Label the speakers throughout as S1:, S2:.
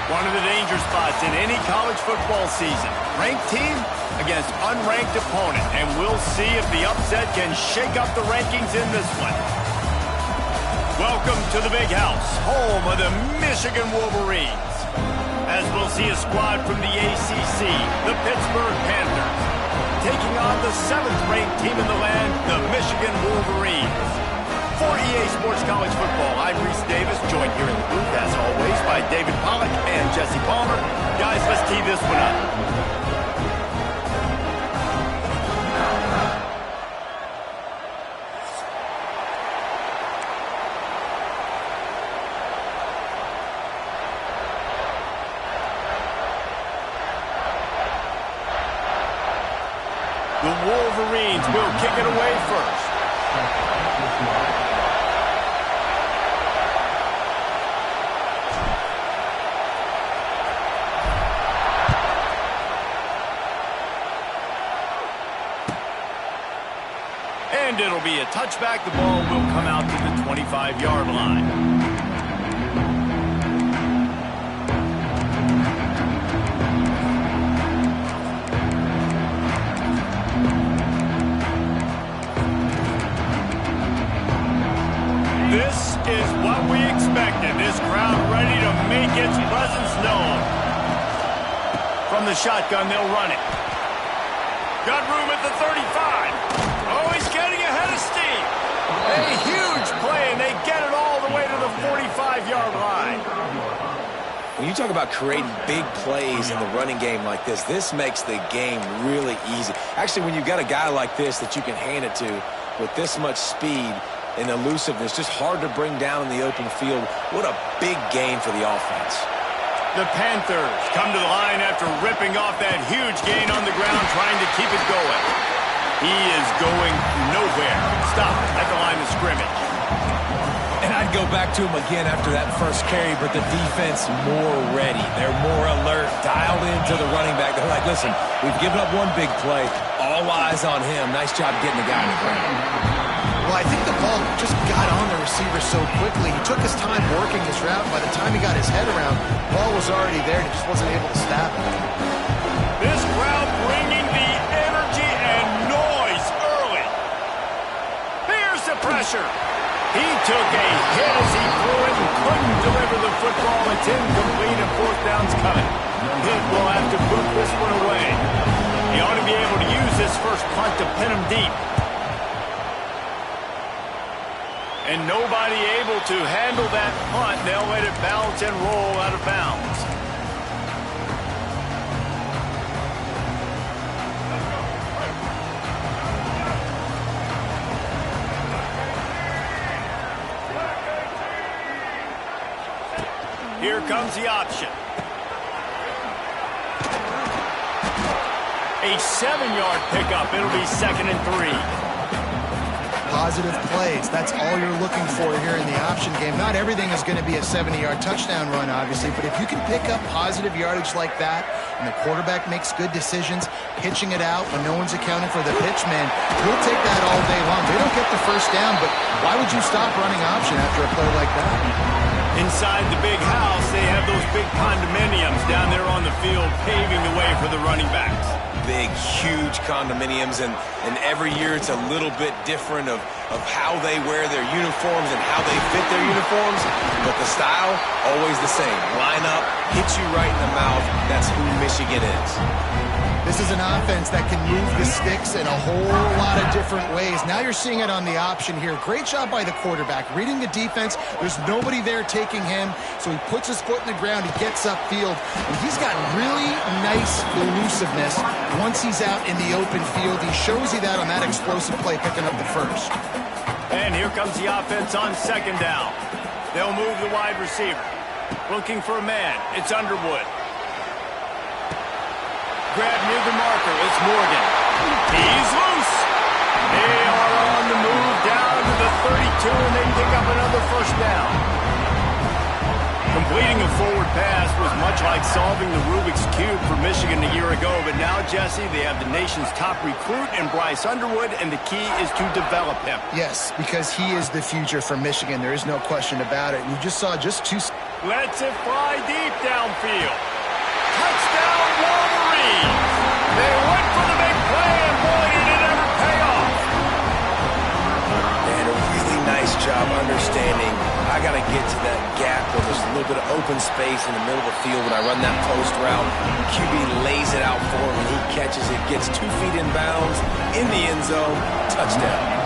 S1: One of the danger spots in any college football season. Ranked team against unranked opponent. And we'll see if the upset can shake up the rankings in this one. Welcome to the Big House, home of the Michigan Wolverines. As we'll see a squad from the ACC, the Pittsburgh Panthers, taking on the 7th-ranked team in the land, the Michigan Wolverines. For EA Sports College Football, I'm Reese Davis, joined here in the booth, as always, by David Pollack and Jesse Palmer. Guys, let's tee this one up. The Wolverines will kick it away first. And it'll be a touchback. The ball will come out to the 25-yard line. This is what we expected. This crowd ready to make its presence known. From the shotgun, they'll run it. Got room at the 35. Oh, he's getting ahead of steam. A huge play, and they get it all the way to the 45-yard line.
S2: When you talk about creating big plays in the running game like this makes the game really easy. Actually, when you've got a guy like this that you can hand it to with this much speed and elusiveness, just hard to bring down in the open field. What a big gain for the offense.
S1: The Panthers come to the line after ripping off that huge gain on the ground, trying to keep it going. He is going nowhere. Stop at the line of scrimmage.
S3: And I'd go back to him again after that first carry, but the defense more ready. They're more alert, dialed into the running back. They're like, listen, we've given up one big play. All eyes on him. Nice job getting the guy on the ground.
S4: Well, I think the ball just got on the receiver so quickly. He took his time working his route. By the time he got his head around, the ball was already there, and he just wasn't able to stop it.
S1: This crowd bringing the energy and noise early. Here's the pressure. He took a hit as he threw it and couldn't deliver the football. It's incomplete and 4th down's coming. Pitt will have to boot this one away. He ought to be able to use this first punt to pin him deep. And nobody able to handle that punt. They'll let it bounce and roll out of bounds. Here comes the option. A 7-yard pickup. It'll be 2nd and 3.
S4: Positive plays. That's all you're looking for here in the option game. Not everything is going to be a 70-yard touchdown run, obviously, but if you can pick up positive yardage like that and the quarterback makes good decisions, pitching it out when no one's accounting for the pitch man, he'll take that all day long. They don't get the first down, but why would you stop running option after a play like that?
S1: Inside the big house, they have those big condominiums down there on the field paving the way for the running backs.
S2: Big, huge condominiums, and every year it's a little bit different of how they wear their uniforms and how they fit their uniforms, but the style, always the same. Line up, hit you right in the mouth. That's who Michigan is.
S4: This is an offense that can move the sticks in a whole lot of different ways. Now you're seeing it on the option here. Great job by the quarterback. Reading the defense, there's nobody there taking him, so he puts his foot in the ground, he gets upfield, and he's got really nice elusiveness once he's out in the open field. He shows you that on that explosive play, picking up the first.
S1: And here comes the offense on 2nd down. They'll move the wide receiver. Looking for a man. It's Underwood. Grab near the marker. It's Morgan. He's loose. They are on the move down to the 32, and they pick up another first down. Completing a forward pass was much like solving the Rubik's Cube for Michigan a year ago, but now, Jesse, they have the nation's top recruit in Bryce Underwood, and the key is to develop him.
S4: Yes, because he is the future for Michigan. There is no question about it. You just saw just 2
S1: Lets it fly deep downfield. Touchdown, Wolverines! They went for the big play, and boy, did it ever pay off.
S2: And a really nice job understanding I got to get to that gap where there's a little bit of open space in the middle of the field when I run that post route. QB lays it out for him, and he catches it, gets 2 feet in bounds, in the end zone, touchdown.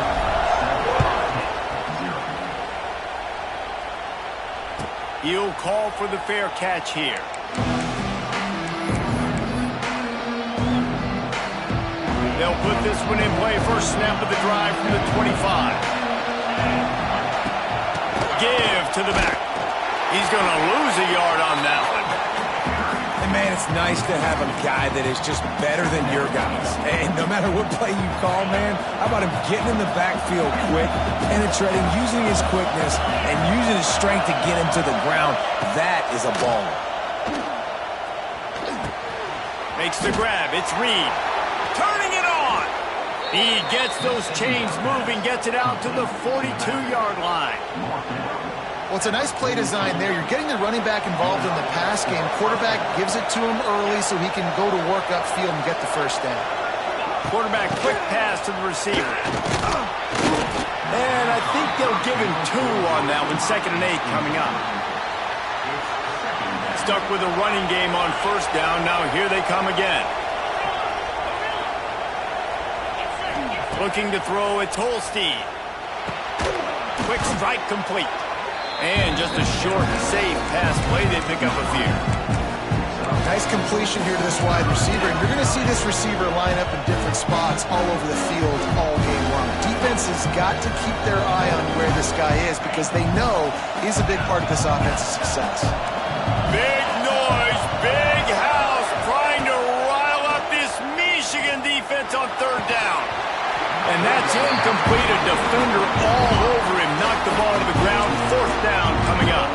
S1: He'll call for the fair catch here. They'll put this one in play. First snap of the drive from the 25. Give to the back. He's going to lose a yard on that one.
S3: And, man, it's nice to have a guy that is just better than your guys. And no matter what play you call, man, how about him getting in the backfield quick, penetrating, using his quickness, and using his strength to get him to the ground. That is a ball.
S1: Makes the grab. It's Reed. Turning it on. He gets those chains moving, gets it out to the 42-yard line.
S4: Well, it's a nice play design there. You're getting the running back involved in the pass game. Quarterback gives it to him early so he can go to work upfield and get the first down.
S1: Quarterback quick pass to the receiver. And I think they'll give him 2 on that one. 2nd and 8 coming up. Stuck with a running game on first down. Now here they come again. Looking to throw, it's Holstein. Quick strike complete. And just a short, safe pass play. They pick up a few.
S4: Nice completion here to this wide receiver. And you're going to see this receiver line up in different spots all over the field all game long. Defense has got to keep their eye on where this guy is because they know he's a big part of this offense's success.
S1: Big noise, big house, trying to rile up this Michigan defense on 3rd down. And that's incomplete. A defender all over him. Knocked the ball to the ground. 4th down coming up.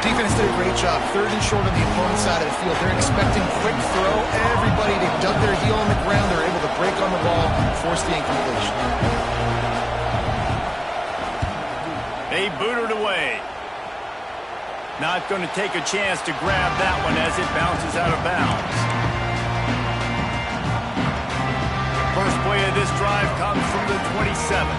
S4: Defense did a great job. 3rd and short on the opponent's side of the field. They're expecting quick throw. Everybody, they dug their heel on the ground. They're able to break on the ball, force the incompletion.
S1: They boot it away. Not going to take a chance to grab that one as it bounces out of bounds. First play of this drive comes from the 27.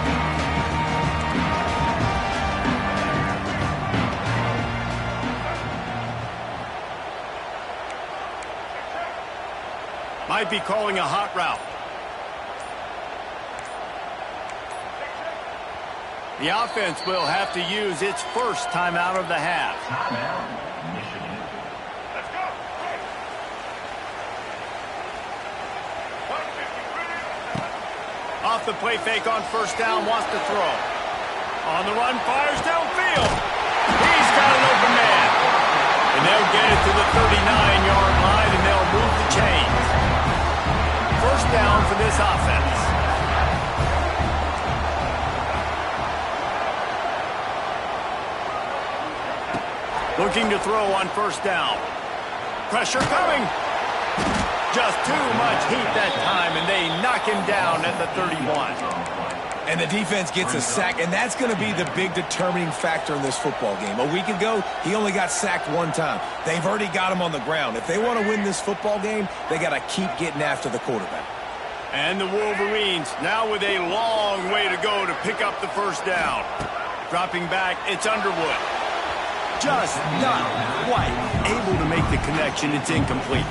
S1: Might be calling a hot route. The offense will have to use its first timeout of the half. Off the play fake on first down, wants to throw. On the run, fires downfield. He's got an open man. And they'll get it to the 39-yard line, and they'll move the chains. First down for this offense. Looking to throw on first down. Pressure coming. Just too much heat that time, and they knock him down at the 31.
S3: And the defense gets a sack, and that's going to be the big determining factor in this football game. A week ago, he only got sacked 1 time. They've already got him on the ground. If they want to win this football game, they got to keep getting after the quarterback.
S1: And the Wolverines now with a long way to go to pick up the first down. Dropping back, it's Underwood. Just not quite able to make the connection. It's incomplete.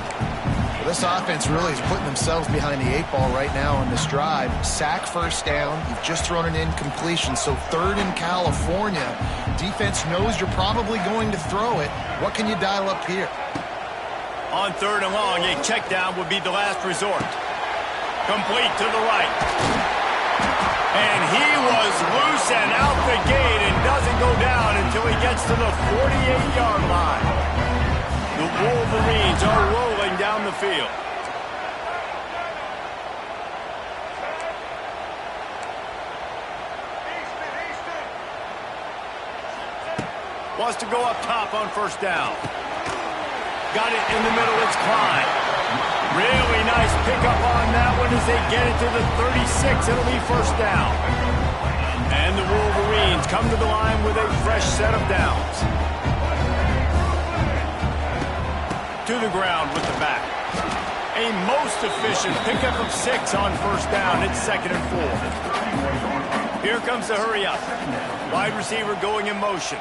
S4: This offense really is putting themselves behind the 8 ball right now on this drive. Sack first down. You've just thrown an incompletion. So 3rd in California. Defense knows you're probably going to throw it. What can you dial up here?
S1: On 3rd and long, a check down would be the last resort. Complete to the right. And he was loose and out the gate and doesn't go down until he gets to the 48-yard line. The Wolverines are rolling down the field. Wants to go up top on first down. Got it in the middle, it's Klein. Really nice pickup on that one as they get it to the 36. It'll be first down. And the Wolverines come to the line with a fresh set of downs. to the ground with the back. A most efficient pickup of 6 on first down. It's 2nd and 4. Here comes the hurry up. Wide receiver going in motion.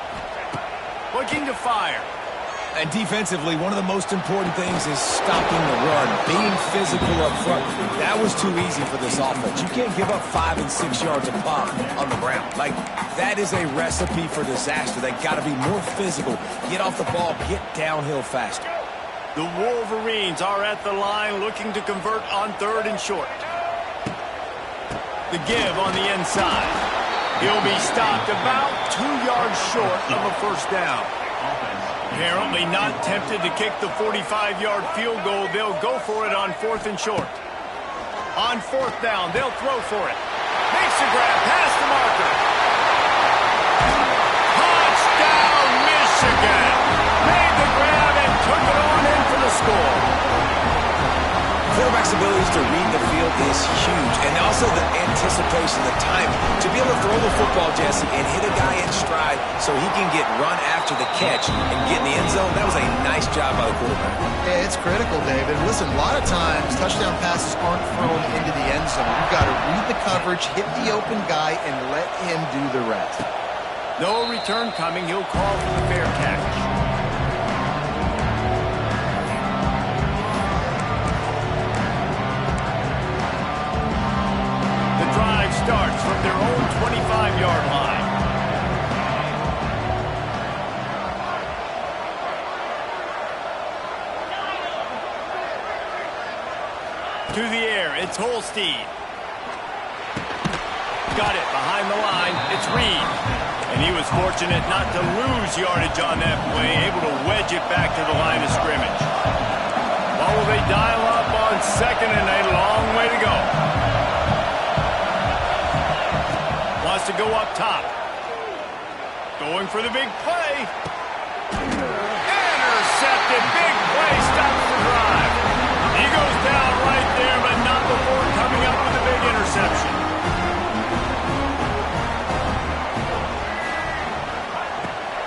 S1: Looking to fire.
S3: And defensively, one of the most important things is stopping the run, being physical up front. That was too easy for this offense. You can't give up 5 and 6 yards a pop on the ground. Like, that is a recipe for disaster. They got to be more physical, get off the ball, get downhill faster.
S1: The Wolverines are at the line looking to convert on 3rd and short. The give on the inside. He'll be stopped about 2 yards short of a first down. Apparently not tempted to kick the 45-yard field goal. They'll go for it on 4th and short. On 4th down, they'll throw for it. Makes the grab past the marker. Touchdown, Michigan! Made the grab and took it on in for the score.
S2: Quarterback's abilities to read the field is huge, and also the anticipation, the timing. To be able to throw the football, Jesse, and hit a guy in stride so he can get run after the catch and get in the end zone, that was a nice job by the quarterback.
S4: Yeah, it's critical, David. Listen, a lot of times touchdown passes aren't thrown into the end zone. You've got to read the coverage, hit the open guy, and let him do the rest.
S1: No return coming. He'll call for the fair catch. Starts from their own 25-yard line. To the air, it's Holstein. Got it behind the line. It's Reed. And he was fortunate not to lose yardage on that play, able to wedge it back to the line of scrimmage. Well, will they dial up on 2nd and a long way to go? To go up top. Going for the big play. Intercepted. Big play. Stops the drive. He goes down right there, but not before coming up with a big interception.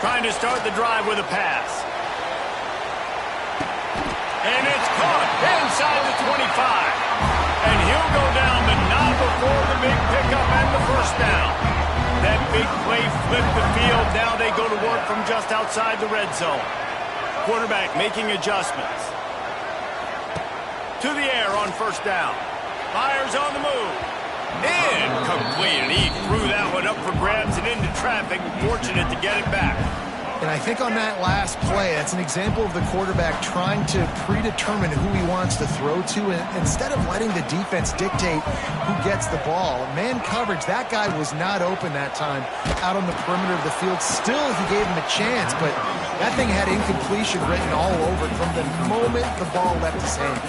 S1: Trying to start the drive with a pass. And it's caught inside the 25. And he'll go down, but not before the big pickup and the first down. That big play flipped the field. Now they go to work from just outside the red zone. Quarterback making adjustments. To the air on first down. Fires on the move. Incomplete. And he threw that one up for grabs and into traffic. Fortunate to get it back.
S4: And I think on that last play, that's an example of the quarterback trying to predetermine who he wants to throw to, and instead of letting the defense dictate who gets the ball. Man coverage, that guy was not open that time out on the perimeter of the field. Still, he gave him a chance, but that thing had incompletion written all over it from the moment the ball left his hand.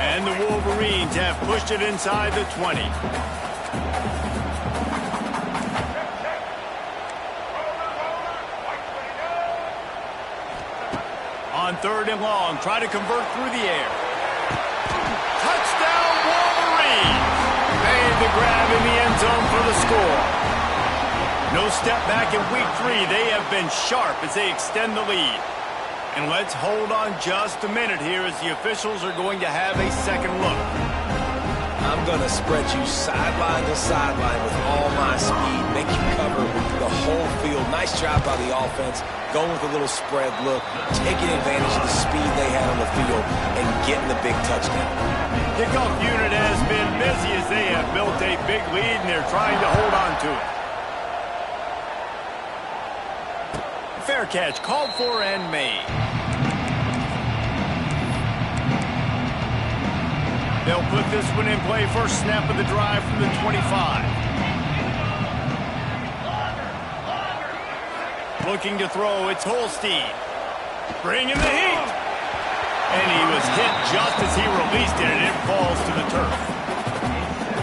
S1: And the Wolverines have pushed it inside the 20. On 3rd and long, try to convert through the air. Touchdown, Wolverines! Made the grab in the end zone for the score. No step back in week 3. They have been sharp as they extend the lead. And let's hold on just a minute here as the officials are going to have a second look.
S2: I'm going to spread you sideline to sideline with all my speed, make you cover the whole field. Nice job by the offense, going with a little spread look, taking advantage of the speed they had on the field, and getting the big touchdown.
S1: Kickoff unit has been busy as they have built a big lead, and they're trying to hold on to it. Fair catch called for and made. They'll put this one in play. First snap of the drive from the 25. Looking to throw, it's Holstein. Bringing the heat. And he was hit just as he released it, and it falls to the turf.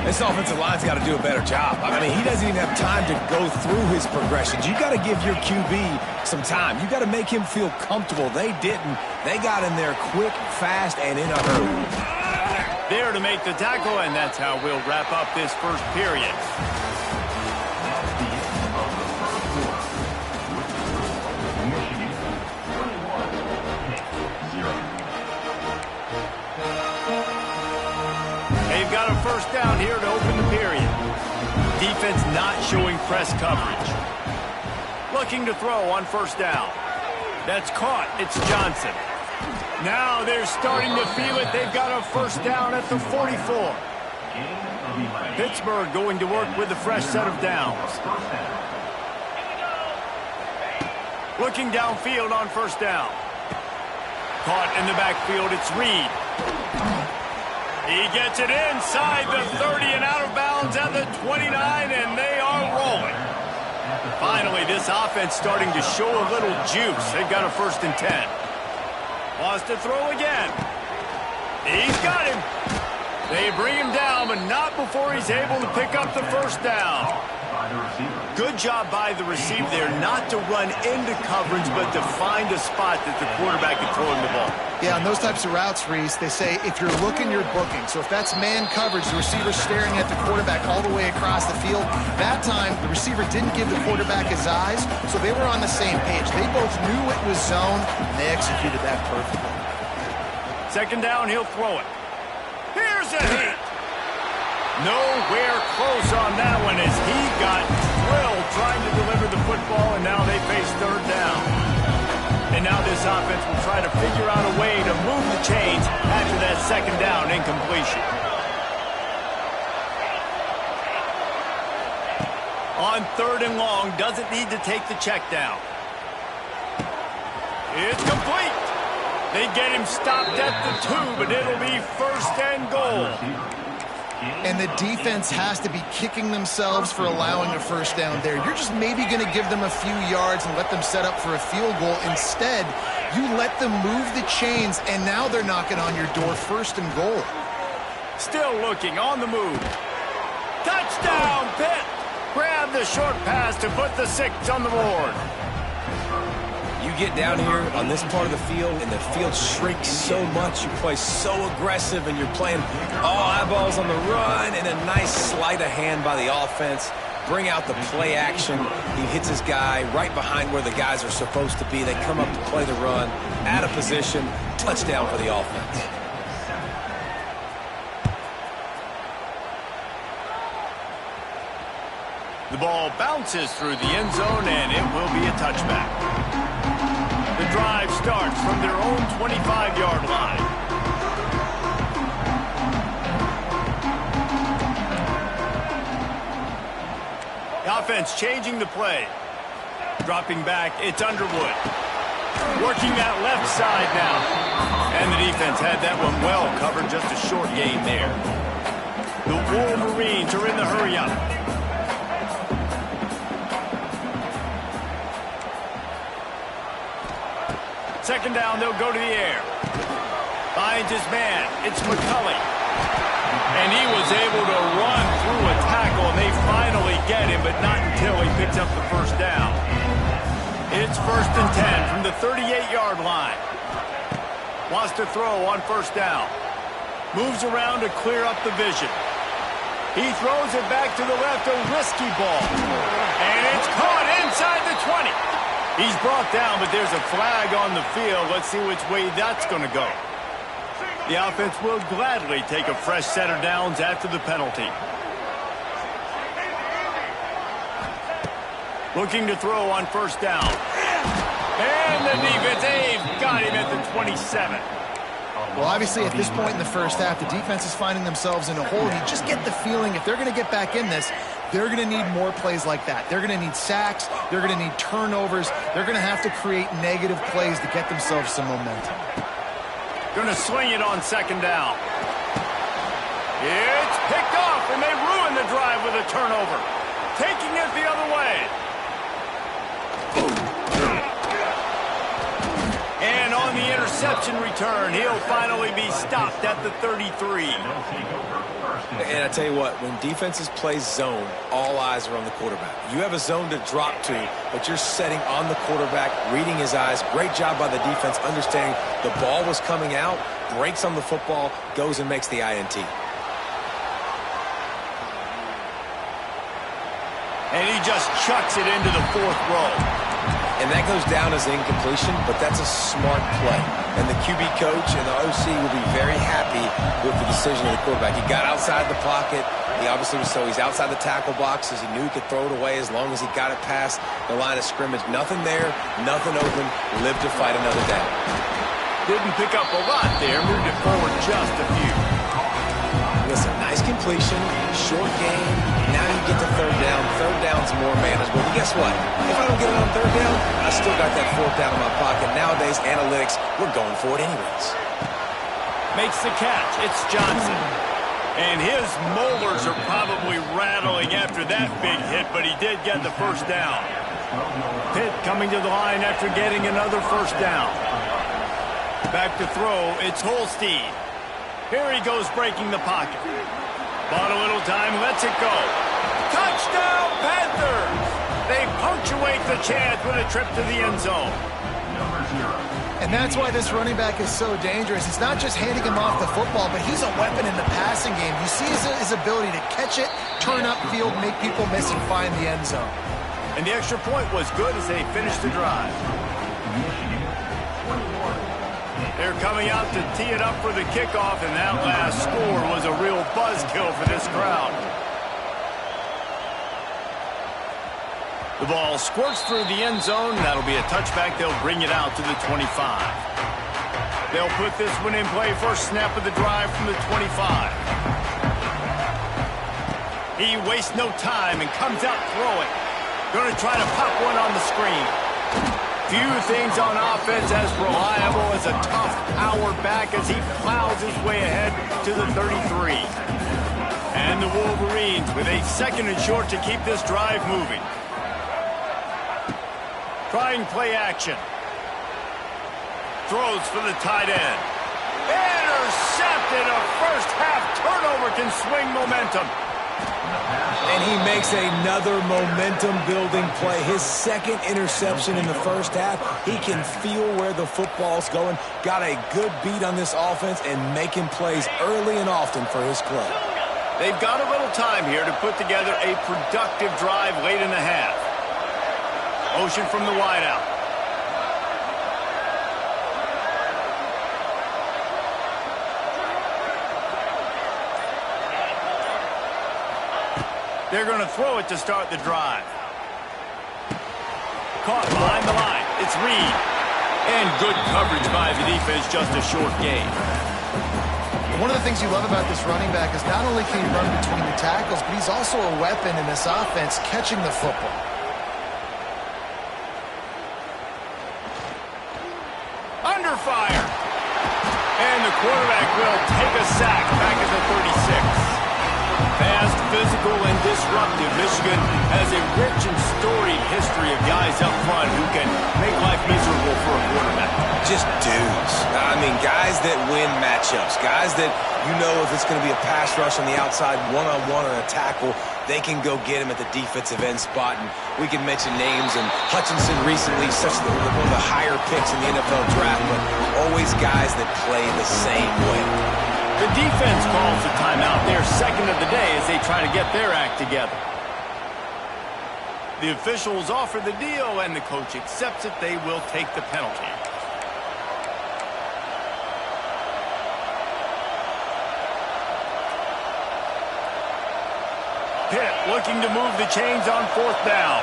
S3: This offensive line's got to do a better job. I mean, he doesn't even have time to go through his progressions. You got to give your QB some time. You got to make him feel comfortable. They didn't. They got in there quick, fast, and in a hurry.
S1: There to make the tackle, and that's how we'll wrap up this first period. first down here to open the period. Defense not showing press coverage. Looking to throw on first down. That's caught. It's Johnson. Now they're starting to feel it. They've got a first down at the 44. Pittsburgh going to work with a fresh set of downs. Looking downfield on first down. Caught in the backfield. It's Reed. He gets it inside the 30 and out of bounds at the 29, and they are rolling. Finally, this offense starting to show a little juice. They've got a 1st and 10. Wants to throw again. He's got him. They bring him down, but not before he's able to pick up the first down. Good job by the receiver there, not to run into coverage, but to find a spot that the quarterback can throw him the ball.
S4: Yeah, on those types of routes, Reese, they say if you're looking, you're booking. So if that's man coverage, the receiver's staring at the quarterback all the way across the field. That time, the receiver didn't give the quarterback his eyes, so they were on the same page. They both knew it was zone, and they executed that perfectly.
S1: 2nd down, he'll throw it. Here's a hit. Nowhere close on that one as he got thrilled trying to deliver the football, and now they face 3rd down. And now this offense will try to figure out a way to move the chains after that 2nd down incompletion. On 3rd and long, doesn't need to take the check down. It's complete. They get him stopped at the 2, but it'll be 1st and goal.
S4: And the defense has to be kicking themselves for allowing a first down there. You're just maybe going to give them a few yards and let them set up for a field goal. Instead, you let them move the chains, and now they're knocking on your door, 1st and goal.
S1: Still looking on the move. Touchdown, Pitt! Grab the short pass to put the 6 on the board.
S2: You get down here on this part of the field, and the field shrinks so much. You play so aggressive, and you're playing all eyeballs on the run, and a nice sleight of hand by the offense. Bring out the play action. He hits his guy right behind where the guys are supposed to be. They come up to play the run, out of position, touchdown for the offense.
S1: The ball bounces through the end zone, and it will be a touchback. The drive starts from their own 25-yard line. The offense changing the play. Dropping back, it's Underwood. Working that left side now. And the defense had that one well covered, just a short gain there. The Wolverines are in the hurry-up. 2nd down, they'll go to the air. Finds his man. It's McCulley. And he was able to run through a tackle, and they finally get him, but not until he picks up the 1st down. It's 1st and 10 from the 38-yard line. Wants to throw on 1st down. Moves around to clear up the vision. He throws it back to the left, a risky ball. And it's caught inside the 20. He's brought down, but there's a flag on the field. Let's see which way that's going to go. The offense will gladly take a fresh set of downs after the penalty. Looking to throw on 1st down. And the defense, they've got him at the 27.
S4: Well, obviously, at this point in the 1st half, the defense is finding themselves in a hole. You just get the feeling if they're going to get back in this, they're going to need more plays like that. They're going to need sacks. They're going to need turnovers. They're going to have to create negative plays to get themselves some momentum.
S1: Going to swing it on 2nd down. It's picked off, and they ruin the drive with a turnover. Taking it the other way. And on the interception return, he'll finally be stopped at the 33.
S2: And I tell you what, when defenses play zone, all eyes are on the quarterback. You have a zone to drop to, but you're setting on the quarterback, reading his eyes. Great job by the defense, understanding the ball was coming out, breaks on the football, goes and makes the INT.
S1: And he just chucks it into the 4th row.
S2: And that goes down as an incompletion, but that's a smart play. And the QB coach and the OC will be very happy with the decision of the quarterback. He got outside the pocket. He obviously was he's outside the tackle boxes. He knew he could throw it away as long as he got it past the line of scrimmage. Nothing there, nothing open. Lived to fight another down.
S1: Didn't pick up a lot there. Moved it forward just a few.
S2: Listen, nice completion, short game. Now you get to third down. Third down's more manageable. But guess what? If I don't get it on third down, I still got that fourth down in my pocket. Nowadays, analytics, we're going for it anyways.
S1: Makes the catch. It's Johnson. And his molars are probably rattling after that big hit, but he did get the first down. Pitt coming to the line after getting another first down. Back to throw, it's Holstein. Here he goes breaking the pocket. Bought a little time, lets it go. Touchdown, Panthers! They punctuate the chance with a trip to the end zone.
S4: And that's why this running back is so dangerous. It's not just handing him off the football, but he's a weapon in the passing game. You see his ability to catch it, turn upfield, make people miss, and find the end zone.
S1: And the extra point was good as they finished the drive. They're coming out to tee it up for the kickoff, and that last score was a real buzzkill for this crowd. The ball squirts through the end zone. That'll be a touchback. They'll bring it out to the 25. They'll put this one in play. First snap of the drive from the 25. He wastes no time and comes out throwing. Going to try to pop one on the screen. Few things on offense as reliable as a tough power back as he plows his way ahead to the 33. And the Wolverines with a second and short to keep this drive moving. Trying play action. Throws for the tight end. Intercepted. A first half turnover can swing momentum.
S3: And he makes another momentum-building play. His second interception in the first half. He can feel where the football's going. Got a good beat on this offense and making plays early and often for his club.
S1: They've got a little time here to put together a productive drive late in the half. Motion from the wideout. They're going to throw it to start the drive. Caught behind the line. It's Reed. And good coverage by the defense, just a short gain.
S4: One of the things you love about this running back is not only can he run between the tackles, but he's also a weapon in this offense catching the football.
S1: Under fire. And the quarterback will take a sack back at the 36. Fast, physical, and disruptive. Michigan has a rich and storied history of guys up front who can make life miserable for a quarterback.
S2: Just dudes. I mean, guys that win matchups. Guys that, you know, if it's going to be a pass rush on the outside, one-on-one or a tackle, they can go get him at the defensive end spot. And we can mention names, and Hutchinson recently, one of the higher picks in the NFL draft, but always guys that play the same way.
S1: The defense calls the timeout. Their second of the day as they try to get their act together. The officials offer the deal, and the coach accepts it. They will take the penalty. Pitt looking to move the chains on fourth down.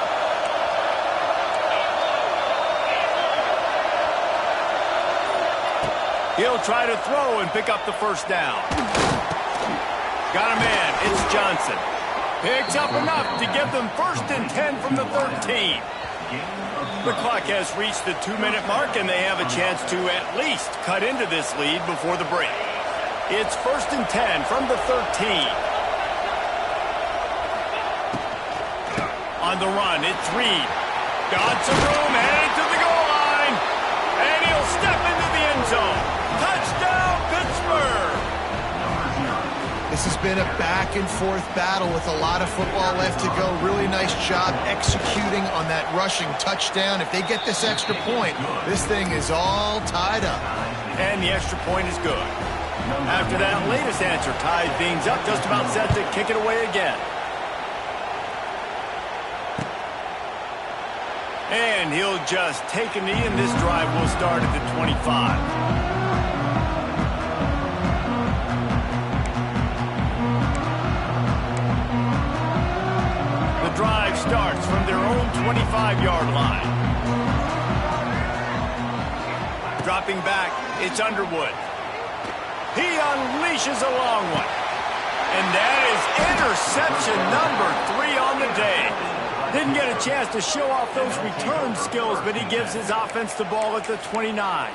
S1: He'll try to throw and pick up the first down. Got a man. It's Johnson. Picks up enough to give them 1st and 10 from the 13. The clock has reached the 2-minute mark, and they have a chance to at least cut into this lead before the break. It's 1st and 10 from the 13. On the run, it's Reed. Got some room, headed to the goal line. And he'll step into the end zone. Touchdown, Pittsburgh!
S4: This has been a back-and-forth battle with a lot of football left to go. Really nice job executing on that rushing touchdown. If they get this extra point, this thing is all tied up.
S1: And the extra point is good. After that latest answer tied things up, just about set to kick it away again. And he'll just take a knee, and this drive will start at the 25. The drive starts from their own 25-yard line. Dropping back, it's Underwood. He unleashes a long one. And that is interception number 3 on the day. Didn't get a chance to show off those return skills, but he gives his offense the ball at the 29.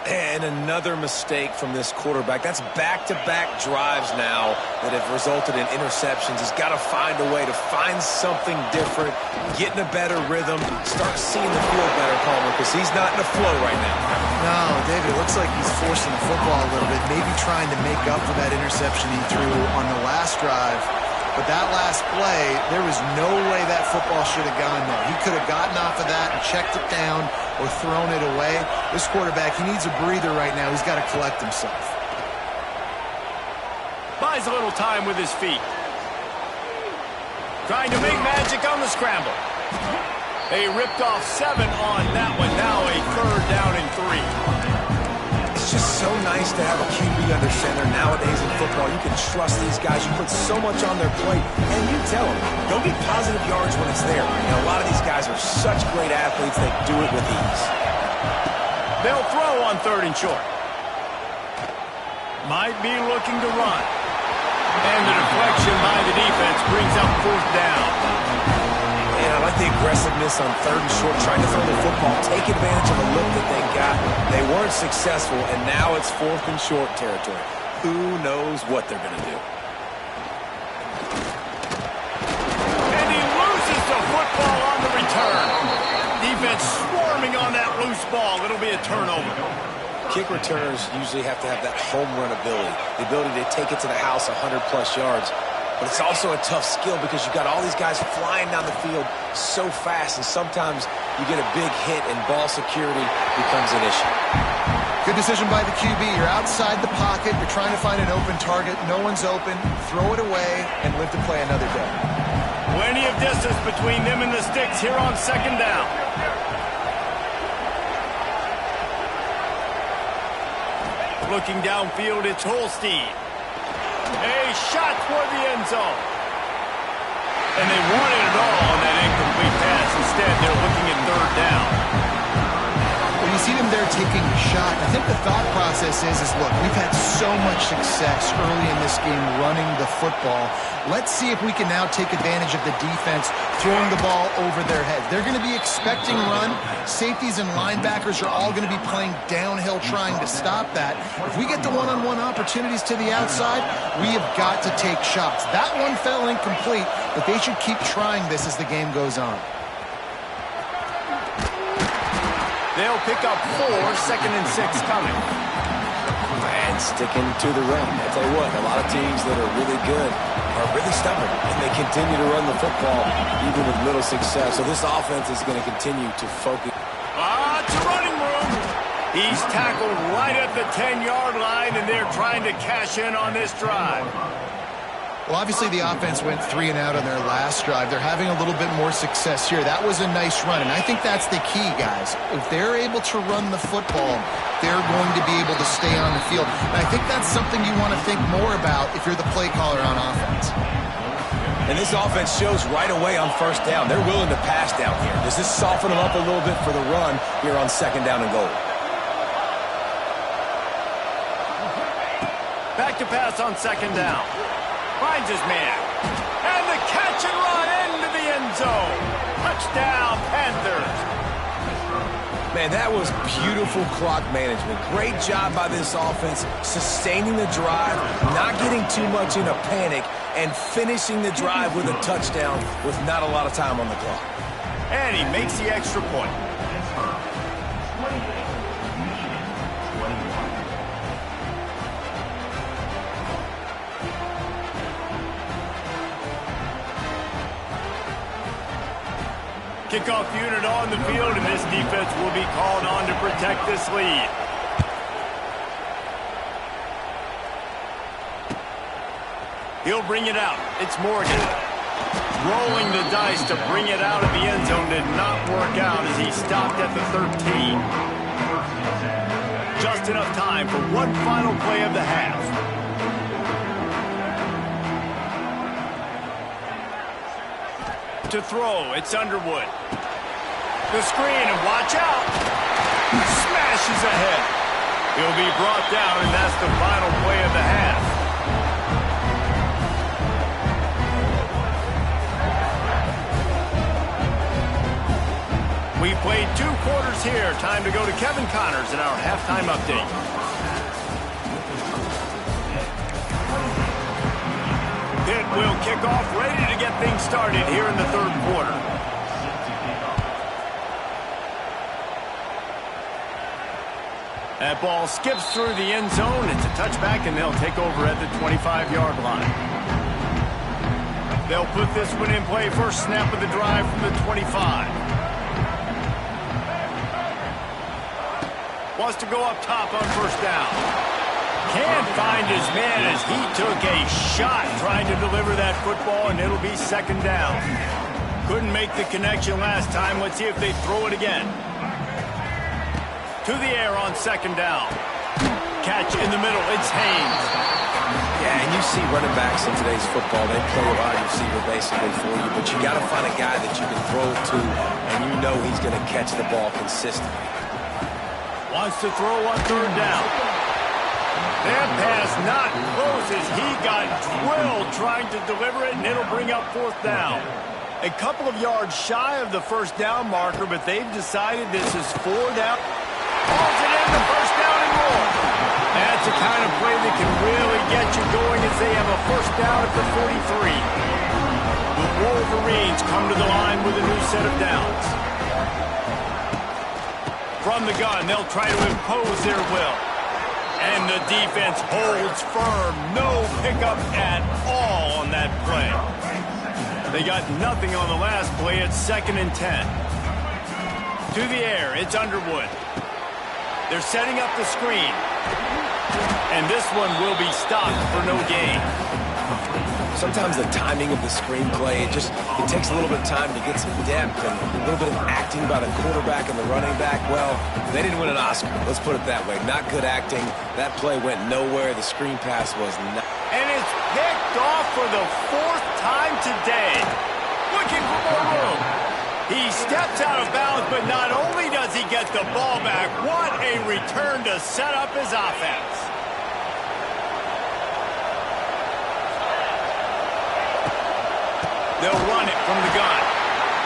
S2: And another mistake from this quarterback. That's back-to-back drives now that have resulted in interceptions. He's got to find a way to find something different, get in a better rhythm, start seeing the field better, Palmer, because he's not in a flow right now.
S4: No, David, it looks like he's forcing the football a little bit, maybe trying to make up for that interception he threw on the last drive. But that last play, there was no way that football should have gone there. He could have gotten off of that and checked it down or thrown it away. This quarterback, he needs a breather right now. He's got to collect himself.
S1: Buys a little time with his feet. Trying to make magic on the scramble. They ripped off 7 on that one. Now a 3rd down and 3.
S2: It's just so nice to have a QB under center nowadays in football. You can trust these guys. You put so much on their plate, and you tell them, go get positive yards when it's there. And a lot of these guys are such great athletes, they do it with ease.
S1: They'll throw on 3rd and short. Might be looking to run. And the deflection by the defense brings up 4th down.
S2: Yeah, I like the aggressiveness on 3rd and short, trying to throw the football, take advantage of the look that they got. They weren't successful, and now it's 4th and short territory. Who knows what they're going to do?
S1: And he loses the football on the return. Defense swarming on that loose ball. It'll be a turnover.
S2: Kick returners usually have to have that home run ability, the ability to take it to the house 100-plus yards. But it's also a tough skill because you've got all these guys flying down the field so fast, and sometimes you get a big hit and ball security becomes an issue.
S4: Good decision by the QB. You're outside the pocket. You're trying to find an open target. No one's open. Throw it away and live to play another day.
S1: Plenty of distance between them and the sticks here on 2nd down. Looking downfield, it's Holstein. A shot toward the end zone. And they wanted it all on that incomplete pass. Instead, they're looking at 3rd down.
S4: When you see them there taking a shot, I think the thought process is look, we've had so much success early in this game running the football. Let's see if we can now take advantage of the defense throwing the ball over their heads. They're going to be expecting run. Safeties and linebackers are all going to be playing downhill trying to stop that. If we get the one-on-one opportunities to the outside, we have got to take shots. That one fell incomplete, but they should keep trying this as the game goes on.
S1: They'll pick up 4, 2nd and 6 coming.
S2: And sticking to the run. I tell you what, a lot of teams that are really good are really stubborn, and they continue to run the football even with little success. So this offense is going to continue to focus.
S1: It's a running room. He's tackled right at the 10-yard line, and they're trying to cash in on this drive.
S4: Well, obviously the offense went 3 and out on their last drive. They're having a little bit more success here. That was a nice run, and I think that's the key, guys. If they're able to run the football, they're going to be able to stay on the field. And I think that's something you want to think more about if you're the play caller on offense.
S2: And this offense shows right away on 1st down. They're willing to pass down here. Does this soften them up a little bit for the run here on 2nd down and goal?
S1: Back to pass on 2nd down. Finds his man. And the catch and run into the end zone. Touchdown, Panthers.
S2: Man, that was beautiful clock management. Great job by this offense, sustaining the drive, not getting too much in a panic, and finishing the drive with a touchdown with not a lot of time on the clock.
S1: And he makes the extra point. Kickoff unit on the field, and this defense will be called on to protect this lead. He'll bring it out. It's Morgan. Rolling the dice to bring it out of the end zone did not work out as he stopped at the 13. Just enough time for one final play of the half. To throw, it's Underwood. The screen, and watch out. Smashes ahead. He'll be brought down, and that's the final play of the half. We played 2 quarters here. Time to go to Kevin Connors in our halftime update. Pitt will kick off, ready to get things started here in the 3rd quarter. That ball skips through the end zone. It's a touchback, and they'll take over at the 25-yard line. They'll put this one in play. First snap of the drive from the 25. Wants to go up top on first down. Can't find his man as he took a shot trying to deliver that football, and it'll be 2nd down. Couldn't make the connection last time. Let's see if they throw it again. To the air on 2nd down. Catch in the middle. It's Haynes.
S2: Yeah, and you see running backs in today's football, they play a wide receiver basically for you, but you got to find a guy that you can throw it to, and you know he's going to catch the ball consistently.
S1: Wants to throw on 3rd down. That pass not close as he got drilled trying to deliver it, and it'll bring up 4th down. A couple of yards shy of the 1st down marker, but they've decided this is 4 down. Calls it in, the 1st down and more. That's the kind of play that can really get you going as they have a 1st down at the 43. The Wolverines come to the line with a new set of downs. From the gun, they'll try to impose their will. And the defense holds firm. No pickup at all on that play. They got nothing on the last play. It's 2nd and 10. To the air, it's Underwood. They're setting up the screen. And this one will be stopped for no gain.
S2: Sometimes the timing of the screenplay, it takes a little bit of time to get some depth and a little bit of acting by the quarterback and the running back. Well, they didn't win an Oscar. Let's put it that way. Not good acting. That play went nowhere. The screen pass was not.
S1: And it's picked off for the 4th time today. Looking for more room. He steps out of bounds, but not only does he get the ball back, what a return to set up his offense. They'll run it from the gun.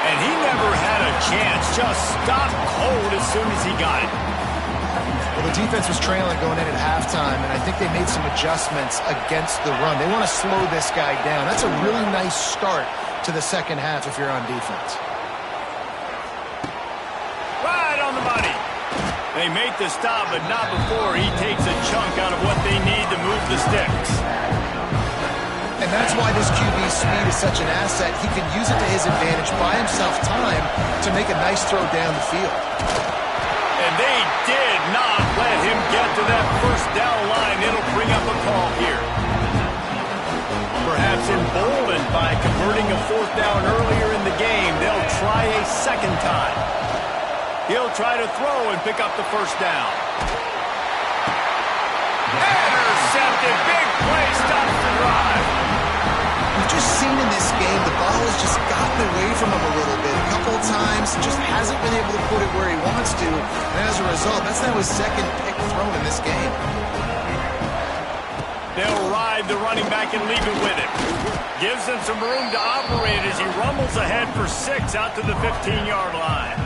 S1: And he never had a chance. Just stopped cold as soon as he got it.
S4: Well, the defense was trailing going in at halftime, and I think they made some adjustments against the run. They want to slow this guy down. That's a really nice start to the 2nd half if you're on defense.
S1: Right on the money. They make the stop, but not before he takes a chunk out of what they need to move the sticks.
S4: And that's why this QB's speed is such an asset. He can use it to his advantage, buy himself time to make a nice throw down the field.
S1: And they did not let him get to that 1st down line. It'll bring up a call here. Perhaps emboldened by converting a 4th down earlier in the game, they'll try a 2nd time. He'll try to throw and pick up the 1st down. Intercepted. Big play stops the drive.
S4: We've just seen in this game the ball has just gotten away from him a little bit. A couple of times, just hasn't been able to put it where he wants to. And as a result, that's now his 2nd pick thrown in this game.
S1: They'll ride the running back and leave it with him. Gives him some room to operate as he rumbles ahead for 6 out to the 15-yard line.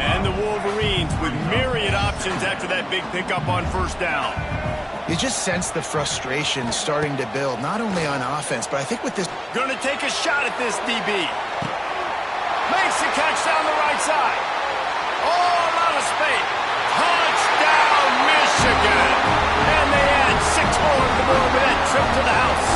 S1: And the Wolverines with myriad options after that big pickup on 1st down.
S4: You just sense the frustration starting to build, not only on offense, but I think with this...
S1: Gonna take a shot at this DB. Makes the catch down the right side. All out of space. Touchdown, Michigan. And they add 6 more to the board with that trip to the house.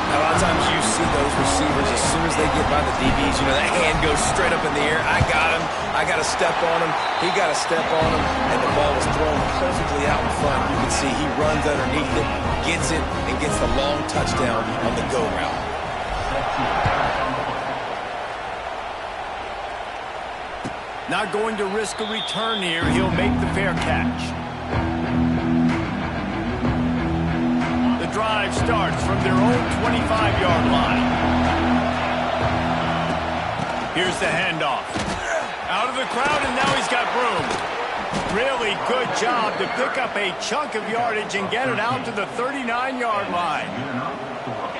S2: A lot of times you see those receivers, as soon as they get by the DBs, you know, that hand goes straight up in the air. I got him. I got to step on him. He got to step on him. And the ball was thrown perfectly out in front. You can see he runs underneath it, gets it, and gets the long touchdown on the go route.
S1: Not going to risk a return here. He'll make the fair catch. The drive starts from their own 25-yard line. Here's the handoff. Out of the crowd, and now he's got room. Really good job to pick up a chunk of yardage and get it out to the 39-yard line.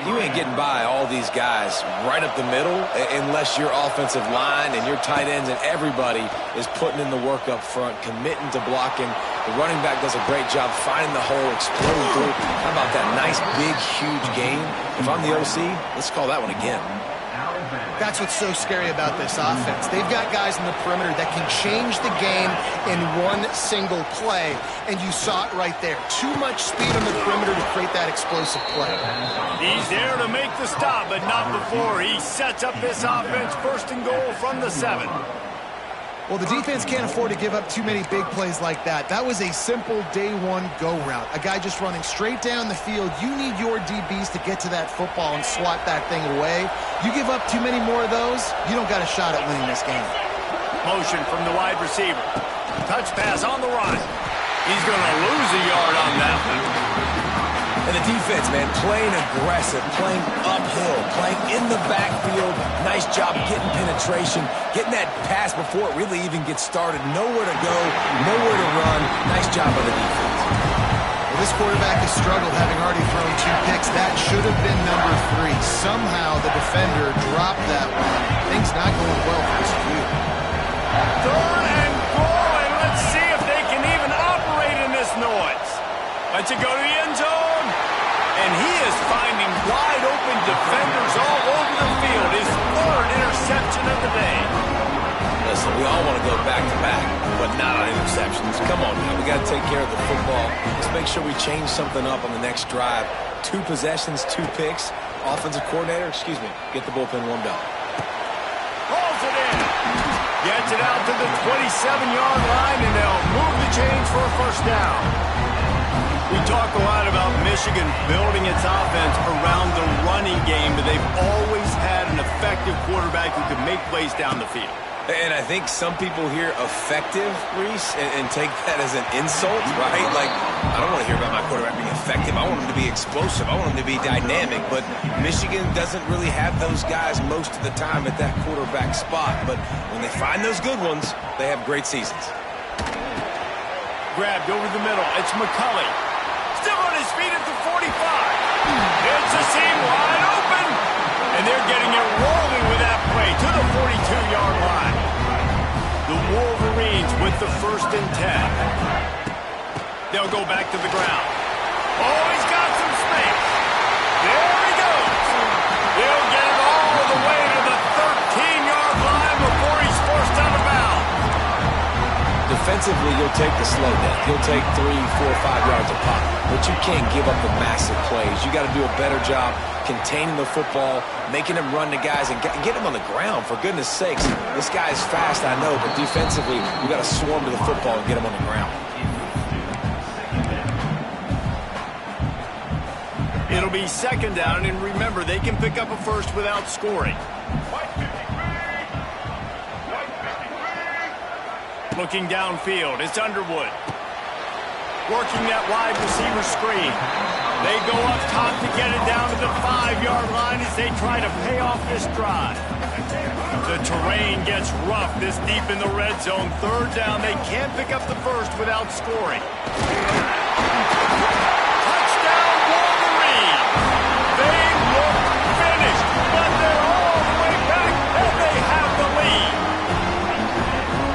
S2: You ain't getting by all these guys right up the middle unless your offensive line and your tight ends and everybody is putting in the work up front, committing to blocking. The running back does a great job finding the hole, exploding through. How about that nice, big, huge gain? If I'm the OC, let's call that one again.
S4: That's what's so scary about this offense. They've got guys in the perimeter that can change the game in one single play, and you saw it right there. Too much speed on the perimeter to create that explosive play.
S1: He's there to make the stop, but not before. He sets up this offense first and goal from the 7.
S4: Well, the defense can't afford to give up too many big plays like that. That was a simple day one go route. A guy just running straight down the field. You need your DBs to get to that football and swat that thing away. You give up too many more of those, you don't got a shot at winning this game.
S1: Motion from the wide receiver. Touch pass on the run. He's going to lose a yard on that one.
S2: And the defense, man, playing aggressive, playing uphill, playing in the backfield. Nice job getting penetration, getting that pass before it really even gets started. Nowhere to go, nowhere to run. Nice job by the defense.
S4: Well, this quarterback has struggled, having already thrown 2 picks. That should have been number 3. Somehow the defender dropped that one. Things not going well for this feud.
S1: 3rd and goal, and let's see if they can even operate in this noise. Let's it go to the end zone. And he is finding wide-open defenders all over the field. His 3rd interception of the day.
S2: Listen, we all want to go back-to-back, but not on interceptions. Come on, man. We got to take care of the football. Let's make sure we change something up on the next drive. 2 possessions, 2 picks. Offensive coordinator, get the bullpen warmed up.
S1: Pulls it in. Gets it out to the 27-yard line, and they'll move the chains for a first down. We talk a lot about Michigan building its offense around the running game, but they've always had an effective quarterback who can make plays down the field.
S2: And I think some people hear effective, Reese, and take that as an insult, right? Like, I don't want to hear about my quarterback being effective. I want him to be explosive. I want him to be dynamic. But Michigan doesn't really have those guys most of the time at that quarterback spot. But when they find those good ones, they have great seasons.
S1: Grabbed over the middle. It's McCulley. Still on his feet at the 45. It's a seam wide open. And they're getting it rolling with that play to the 42-yard line. The Wolverines with the 1st and 10. They'll go back to the ground. Oh, he's got some space. There he goes. He'll get it all the way to the 13-yard line before he's forced out of bounds.
S2: Defensively, you'll take the slow down. You'll take 3, 4, 5 yards a pop. But you can't give up the massive plays. You got to do a better job containing the football, making them run to guys, and get them on the ground, for goodness sakes. This guy is fast, I know, but defensively, you got to swarm to the football and get him on the ground.
S1: It'll be 2nd down, and remember, they can pick up a first without scoring. Looking downfield, it's Underwood. Working that wide receiver screen. They go up top to get it down to the 5-yard line as they try to pay off this drive. The terrain gets rough this deep in the red zone. 3rd down, they can't pick up the first without scoring. Touchdown, Wolverine! They look finished, but they're all the way back, and they have the lead.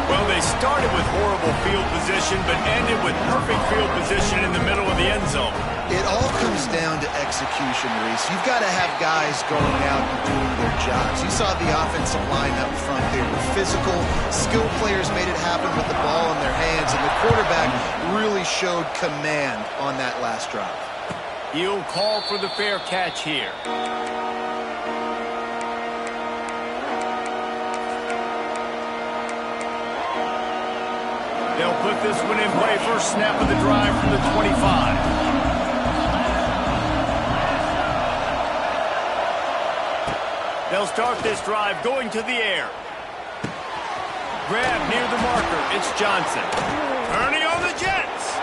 S1: Well, they started with horrible field position, but ended with perfect field position in the middle of the end zone.
S4: It all comes down to execution, Reese. You've got to have guys going out and doing their jobs. You saw the offensive line up front. They were physical. Skilled players made it happen with the ball in their hands, and the quarterback really showed command on that last drive.
S1: He'll call for the fair catch here. They'll put this one in play. First snap of the drive from the 25. They'll start this drive going to the air. Grab near the marker. It's Johnson. Turning on the Jets.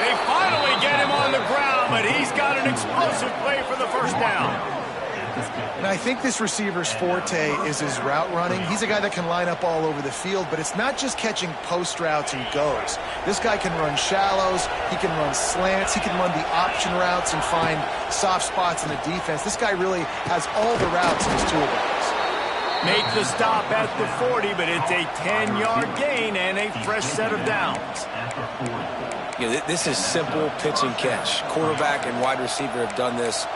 S1: They finally get him on the ground, but he's got an explosive play for the first down.
S4: And I think this receiver's forte is his route running. He's a guy that can line up all over the field, but it's not just catching post routes and goes. This guy can run shallows, he can run slants, he can run the option routes and find soft spots in the defense. This guy really has all the routes in his toolbox.
S1: Make the stop at the 40, but it's a 10-yard gain and a fresh set of downs.
S2: Yeah, this is simple pitch and catch. Quarterback and wide receiver have done this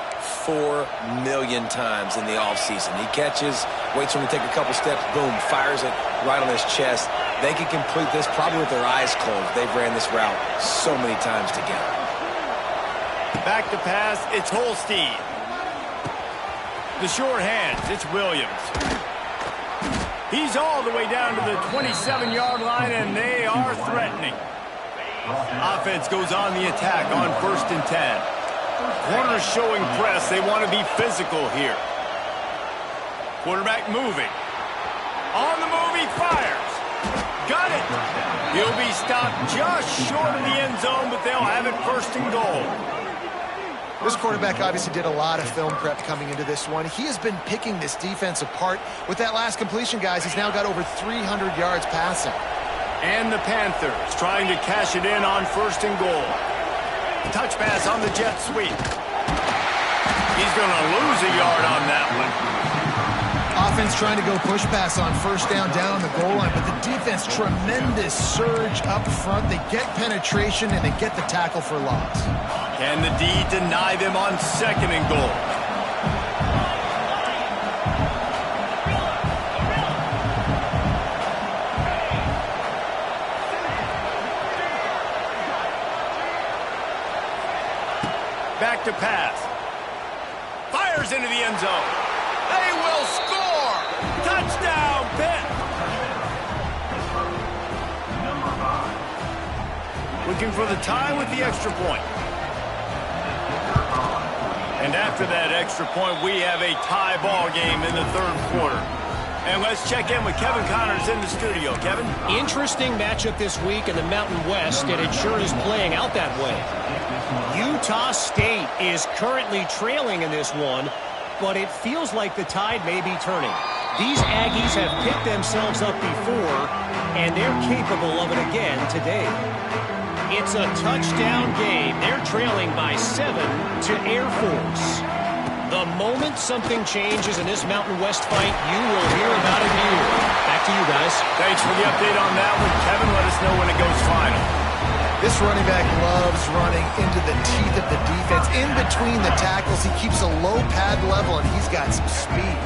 S2: 4 million times in the offseason. He catches, waits for him to take a couple steps, boom, fires it right on his chest. They can complete this probably with their eyes closed. They've ran this route so many times together.
S1: Back to pass, it's Holstein. The short hands, it's Williams. He's all the way down to the 27-yard line, and they are threatening. Offense goes on the attack on 1st and 10. Corners showing press. They want to be physical here. Quarterback moving. On the move, he fires. Got it. He'll be stopped just short of the end zone, but they'll have it 1st and goal.
S4: This quarterback obviously did a lot of film prep coming into this one. He has been picking this defense apart. With that last completion, guys, he's now got over 300 yards passing.
S1: And the Panthers trying to cash it in on 1st and goal. Touch pass on the jet sweep. He's going to lose a yard on that one.
S4: Offense trying to go push pass on 1st down on the goal line, but the defense, tremendous surge up front. They get penetration and they get the tackle for loss.
S1: Can the D deny them on 2nd and goal? Back to pass. Fires into the end zone. They will score. Touchdown, Pitt. Looking for the tie with the extra point. And after that extra point, we have a tie ball game in the 3rd quarter. And let's check in with Kevin Connors in the studio. Kevin?
S5: Interesting matchup this week in the Mountain West, and it sure is playing out that way. Utah State is currently trailing in this one, but it feels like the tide may be turning. These Aggies have picked themselves up before, and they're capable of it again today. It's a touchdown game. They're trailing by 7 to Air Force. The moment something changes in this Mountain West fight, you will hear about it here. Back to you guys.
S1: Thanks for the update on that one, Kevin. Let us know when it goes final.
S4: This running back loves running into the teeth of the defense. In between the tackles, he keeps a low pad level, and he's got some speed.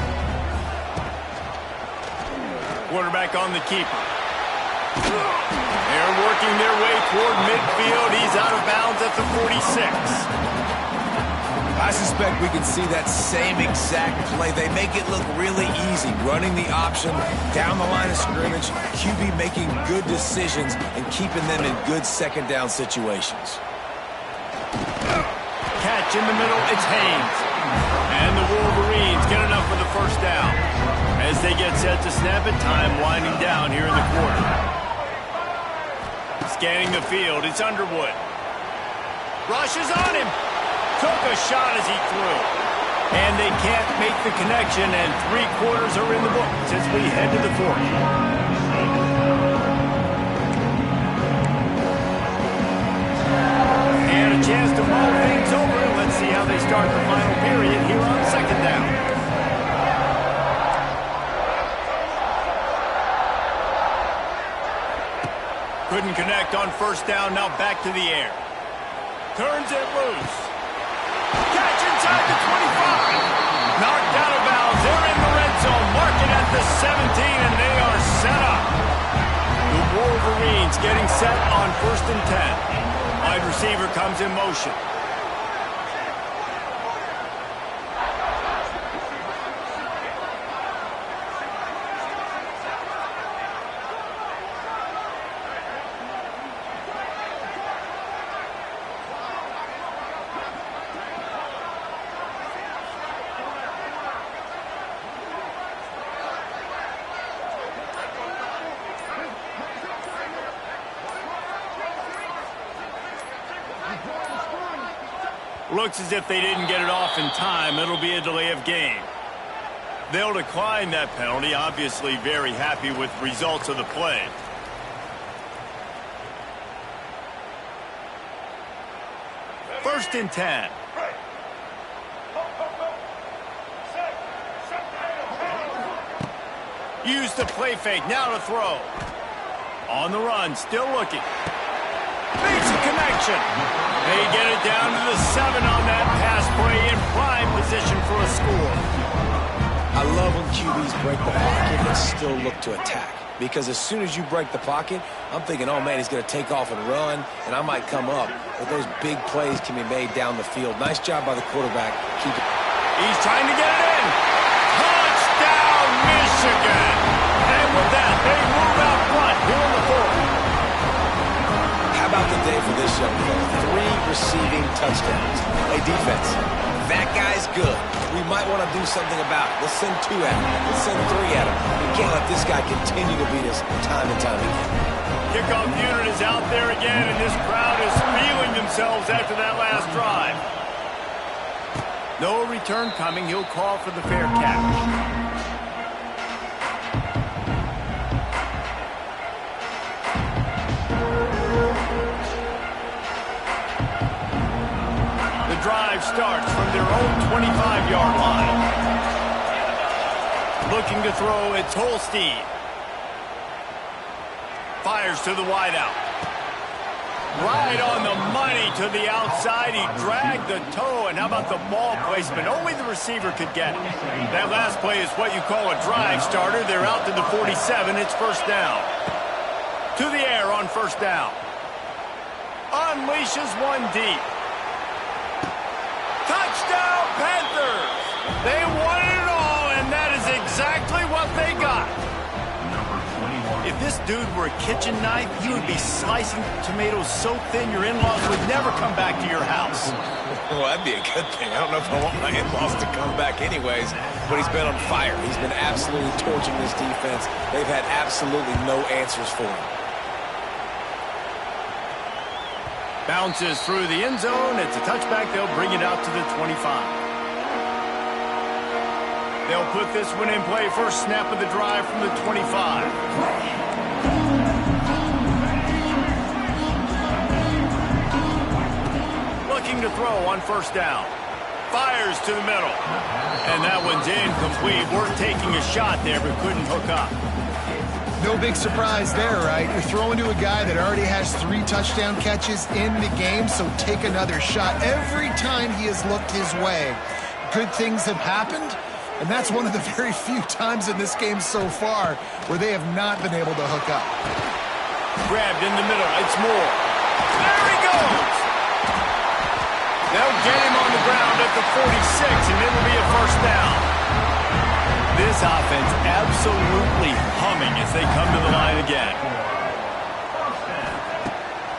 S1: Quarterback on the keeper. They're working their way toward midfield. He's out of bounds at the 46.
S2: I suspect we can see that same exact play. They make it look really easy, running the option down the line of scrimmage, QB making good decisions and keeping them in good 2nd down situations.
S1: Catch in the middle, it's Haynes. And the Wolverines get enough for the 1st down. As they get set to snap it, time winding down here in the quarter. Scanning the field, it's Underwood. Rushes on him. Took a shot as he threw. And they can't make the connection, and 3 quarters are in the books as we head to the 4th. And a chance to mull things over. Let's see how they start the final period here on 2nd down. Couldn't connect on 1st down, now back to the air. Turns it loose. Catch inside the 25. Knocked out of bounds. They're in the red zone. Marking at the 17, and they are set up. The Wolverines getting set on 1st and 10. Wide receiver comes in motion. Looks as if they didn't get it off in time. It'll be a delay of game. They'll decline that penalty. Obviously very happy with results of the play. First and 10. Use the play fake. Now to throw. On the run. Still looking. Makes a connection. They get it down to the 7 on that pass play in prime position for a score.
S2: I love when QBs break the pocket and still look to attack. Because as soon as you break the pocket, I'm thinking, oh, man, he's going to take off and run, and I might come up. But those big plays can be made down the field. Nice job by the quarterback. Keep it.
S1: He's trying to get it in. Touchdown, Michigan. And with that, they move out front here in the fourth.
S2: How about the day for this young fella? 3 receiving touchdowns. Hey, defense, that guy's good. We might want to do something about it. Let's send 2 at him. Let's send 3 at him. We can't let this guy continue to beat us time and time again.
S1: Kickoff unit is out there again, and this crowd is feeling themselves after that last drive. No return coming. He'll call for the fair catch. Drive starts from their own 25-yard line. Looking to throw, it's Holstein. Fires to the wideout. Right on the money to the outside. He dragged the toe, and how about the ball placement? Only the receiver could get it. That last play is what you call a drive starter. They're out to the 47. It's first down. To the air on first down. Unleashes one deep. Touchdown, Panthers! They wanted it all, and that is exactly what they got. If this dude were a kitchen knife, you would be slicing tomatoes so thin your in-laws would never come back to your house.
S2: Well, that'd be a good thing. I don't know if I want my in-laws to come back anyways, but he's been on fire. He's been absolutely torching this defense. They've had absolutely no answers for him.
S1: Bounces through the end zone. It's a touchback. They'll bring it out to the 25. They'll put this one in play. First snap of the drive from the 25. Looking to throw on first down. Fires to the middle. And that one's incomplete. Worth taking a shot there, but couldn't hook up.
S4: No big surprise there, right? You're throwing to a guy that already has 3 touchdown catches in the game, so take another shot. Every time he has looked his way, good things have happened, and that's one of the very few times in this game so far where they have not been able to hook up.
S1: Grabbed in the middle. It's Moore. There he goes! They'll get him on the ground at the 46, and it'll be a first down. This offense absolutely humming as they come to the line again.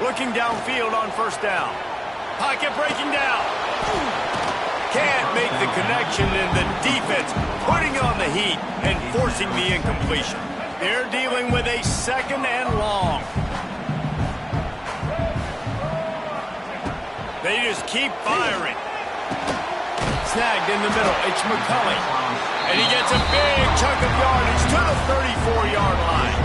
S1: Looking downfield on first down. Pocket breaking down. Can't make the connection, and the defense putting on the heat and forcing the incompletion. They're dealing with a second and long. They just keep firing. Snagged in the middle. It's McCulley. And he gets a big chunk of yardage to the 34-yard line.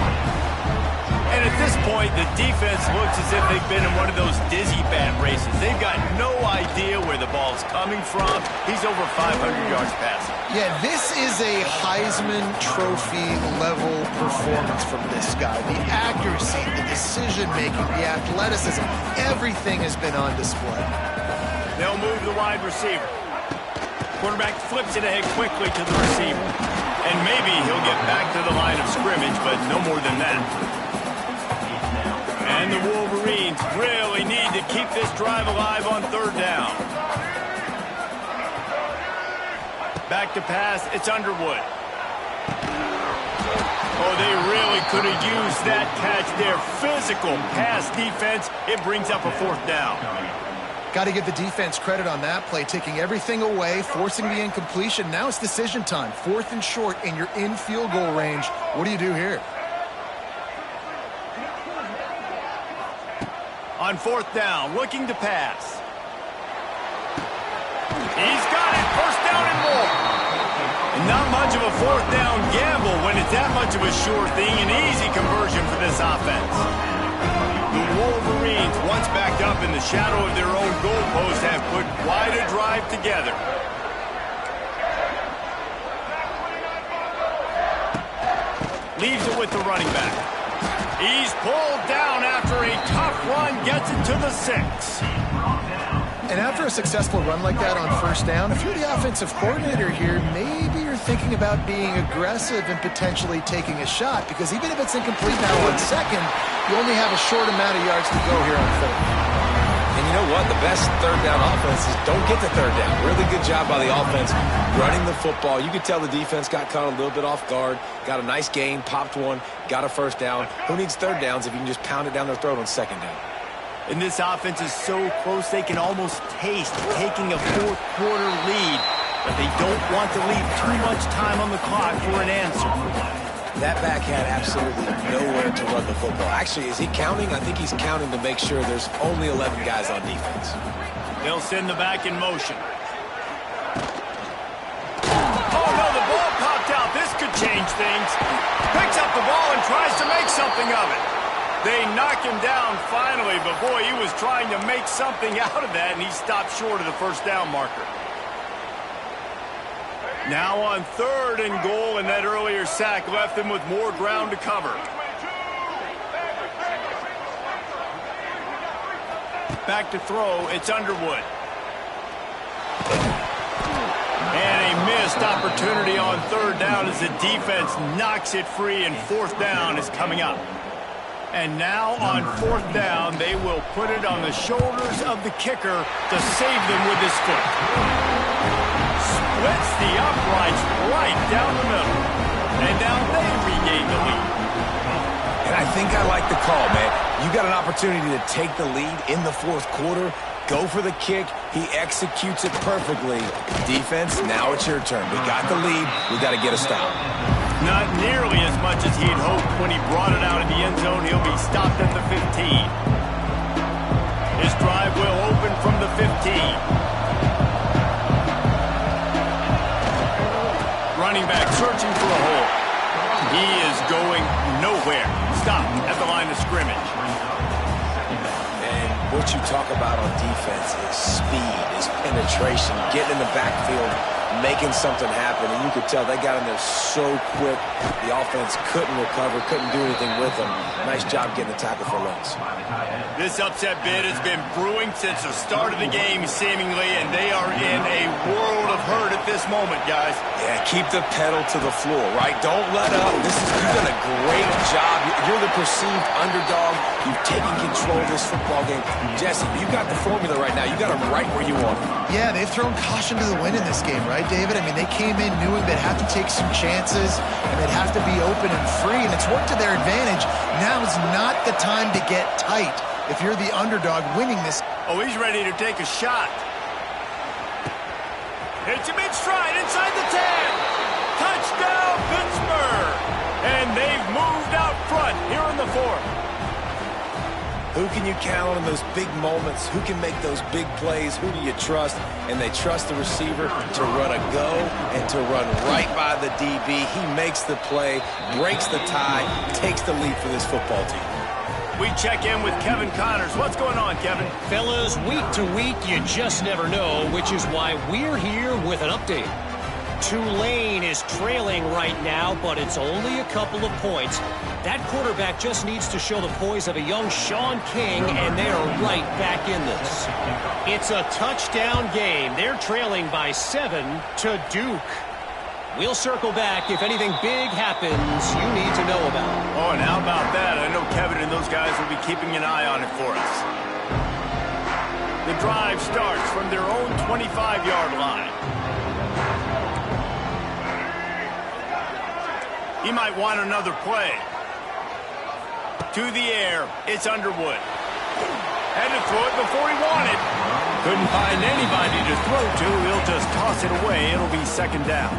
S1: And at this point, the defense looks as if they've been in one of those dizzy bat races. They've got no idea where the ball's coming from. He's over 500 yards passing.
S4: Yeah, this is a Heisman Trophy level performance from this guy. The accuracy, the decision-making, the athleticism, everything has been on display.
S1: They'll move the wide receiver. Quarterback flips it ahead quickly to the receiver. And maybe he'll get back to the line of scrimmage, but no more than that. And the Wolverines really need to keep this drive alive on third down. Back to pass, it's Underwood. Oh, they really could have used that catch there. Physical pass defense, it brings up a fourth down.
S4: Got to give the defense credit on that play, taking everything away, forcing the incompletion. Now it's decision time. 4th and short, and you're in field goal range. What do you do here?
S1: On fourth down, looking to pass. He's got it. First down and more. And not much of a fourth down gamble when it's that much of a sure thing. An easy conversion for this offense. The Wolverines, once backed up in the shadow of their own goalpost, have put quite a drive together. Leaves it with the running back. He's pulled down after a tough run, gets it to the 6.
S4: And after a successful run like that on first down, if you're the offensive coordinator here, maybe you're thinking about being aggressive and potentially taking a shot, because even if it's incomplete now on second, you only have a short amount of yards to go here on third.
S2: And you know what? The best third down offenses don't get the third down. Really good job by the offense running the football. You could tell the defense got caught a little bit off guard, got a nice gain, popped one, got a first down. Who needs third downs if you can just pound it down their throat on second down?
S1: And this offense is so close they can almost taste taking a fourth-quarter lead, but they don't want to leave too much time on the clock for an answer.
S2: That back had absolutely nowhere to run the football. Actually, is he counting? I think he's counting to make sure there's only 11 guys on defense.
S1: They'll send the back in motion. Oh, no, the ball popped out. This could change things. Picks up the ball and tries to make something of it. They knock him down finally, but boy, he was trying to make something out of that, and he stopped short of the first down marker. Now on third and goal, and that earlier sack left them with more ground to cover. Back to throw, it's Underwood. And a missed opportunity on third down as the defense knocks it free, and fourth down is coming up. And now on fourth down, they will put it on the shoulders of the kicker to save them with his foot. Splits the uprights right down the middle. And now they regain the lead.
S2: And I think I like the call, man. You got an opportunity to take the lead in the fourth quarter. Go for the kick. He executes it perfectly. Defense, now it's your turn. We got the lead. We got to get a stop.
S1: Not nearly as much as he'd hoped when he brought it out of the end zone. He'll be stopped at the 15. His drive will open from the 15. Running back searching for a hole. He is going nowhere. Stopped at the line of scrimmage.
S2: And what you talk about on defense is speed, is penetration, getting in the backfield, making something happen, and you could tell they got in there so quick. The offense couldn't recover, couldn't do anything with them. Nice job getting the tackle for loss.
S1: This upset bid has been brewing since the start of the game, seemingly, and they are in a world of hurt at this moment, guys.
S2: Yeah, keep the pedal to the floor, right? Don't let up. You've done a great job. You're the perceived underdog. You've taken control of this football game. Jesse, you got the formula right now. You got them right where you want them.
S4: Yeah, they've thrown caution to the wind in this game, right, David? I mean, they came in knowing they'd have to take some chances and they'd have to be open and free, and it's worked to their advantage. Now's not the time to get tight if you're the underdog winning this.
S1: Oh, he's ready to take a shot. Hits him in stride inside the 10. Touchdown, Pittsburgh. And they've moved out front here in the fourth.
S2: Who can you count on in those big moments? Who can make those big plays? Who do you trust? And they trust the receiver to run a go and to run right by the DB. He makes the play, breaks the tie, takes the lead for this football team.
S1: We check in with Kevin Connors. What's going on, Kevin?
S5: Fellas, week to week, you just never know, which is why we're here with an update. Tulane is trailing right now, but it's only a couple of points. That quarterback just needs to show the poise of a young Sean King, and they are right back in this. It's a touchdown game. They're trailing by 7 to Duke. We'll circle back if anything big happens you need to know about.
S1: Oh, and how about that? I know Kevin and those guys will be keeping an eye on it for us. The drive starts from their own 25-yard line. He might want another play. To the air, it's Underwood. Had to throw it before he wanted. Couldn't find anybody to throw to. He'll just toss it away. It'll be second down.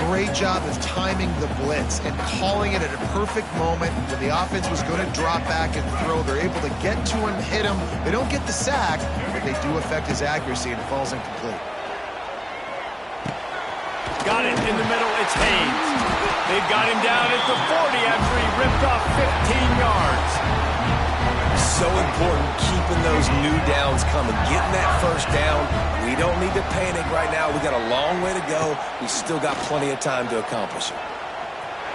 S4: Great job of timing the blitz and calling it at a perfect moment when the offense was going to drop back and throw. They're able to get to him, hit him. They don't get the sack, but they do affect his accuracy, and it falls incomplete.
S1: got it in the middle. It's Hayes. They've got him down at the 40 after he ripped off 15 yards.
S2: So important keeping those new downs coming, getting that first down. We don't need to panic right now. We got a long way to go. We still got plenty of time to accomplish it.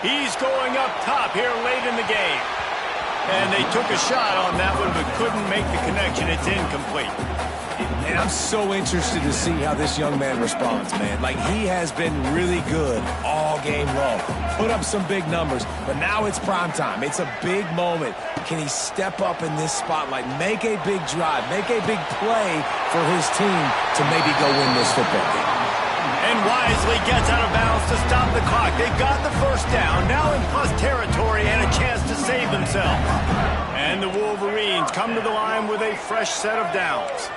S1: He's going up top here late in the game. And they took a shot on that one but couldn't make the connection. It's incomplete.
S3: And I'm so interested to see how this young man responds, man. Like, he has been really good all game long. Put up some big numbers, but now it's prime time. It's a big moment. Can he step up in this spotlight, make a big drive, make a big play for his team to maybe go win this football game?
S1: And wisely gets out of bounds to stop the clock. They've got the first down, now in plus territory and a chance to save themselves. And the Wolverines come to the line with a fresh set of downs.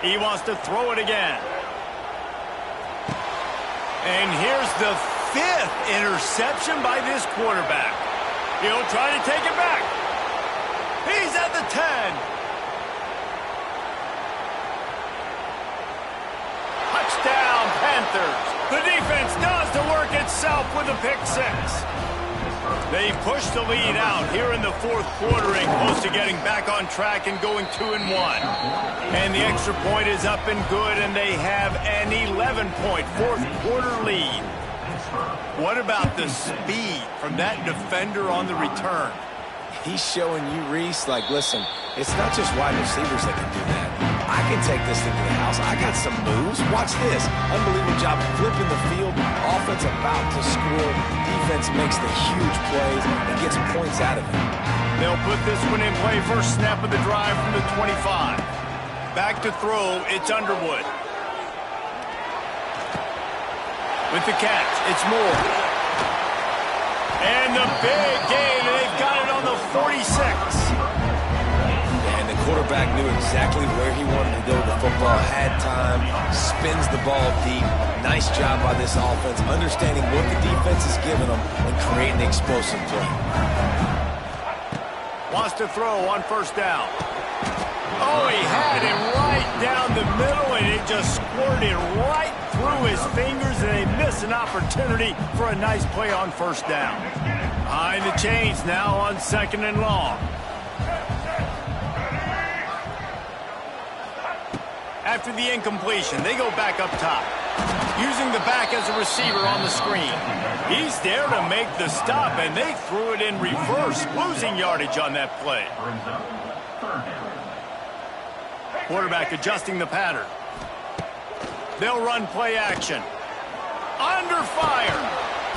S1: He wants to throw it again. And here's the 5th interception by this quarterback. He'll try to take it back. He's at the 10. Touchdown, Panthers. The defense does the work itself with a pick 6. They push the lead out here in the 4th quarter and close to getting back on track and going 2-1. And the extra point is up and good, and they have an 11-point 4th quarter lead. What about the speed from that defender on the return?
S2: He's showing you, Reese, like, listen, it's not just wide receivers that can do that. I can take this thing to the house. I got some moves. Watch this. Unbelievable job flipping the field. Offense about to score. Defense makes the huge plays and gets points out of it.
S1: They'll put this one in play. First snap of the drive from the 25. Back to throw. It's Underwood. With the catch, it's Moore. And the big gain. They've got it on the 46.
S2: Quarterback knew exactly where he wanted to go with the football, had time, spins the ball deep. Nice job by this offense, understanding what the defense is giving them and creating the explosive play.
S1: Wants to throw on first down. Oh, he had it right down the middle, and it just squirted right through his fingers, and they miss an opportunity for a nice play on first down. Behind the chains now on 2nd and long. After the incompletion, they go back up top. Using the back as a receiver on the screen. He's there to make the stop, and they threw it in reverse, losing yardage on that play. Quarterback adjusting the pattern. They'll run play action. Under fire.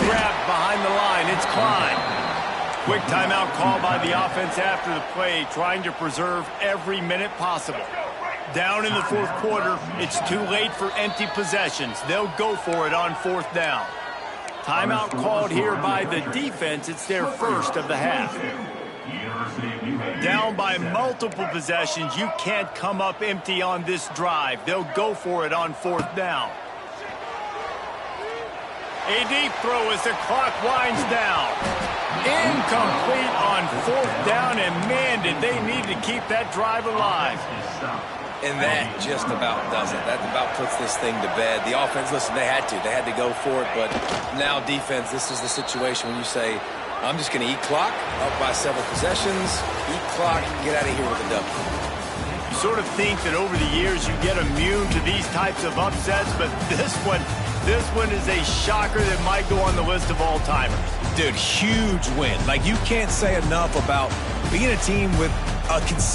S1: Grabbed behind the line. It's Klein. Quick timeout call by the offense after the play, trying to preserve every minute possible. Down in the 4th quarter, it's too late for empty possessions. They'll go for it on 4th down. Timeout called here by the defense. It's their first of the half. Down by multiple possessions. You can't come up empty on this drive. They'll go for it on 4th down. A deep throw as the clock winds down. Incomplete on 4th down, and man, did they need to keep that drive alive.
S2: And that just about does it. That about puts this thing to bed. The offense, listen, they had to go for it, but now defense, this is the situation when you say, I'm just going to eat clock, up by several possessions, eat clock, get out of here with a W.
S1: You sort of think that over the years you get immune to these types of upsets, but this one is a shocker that might go on the list of all-timers.
S3: Dude, huge win. Like, you can't say enough about being a team with a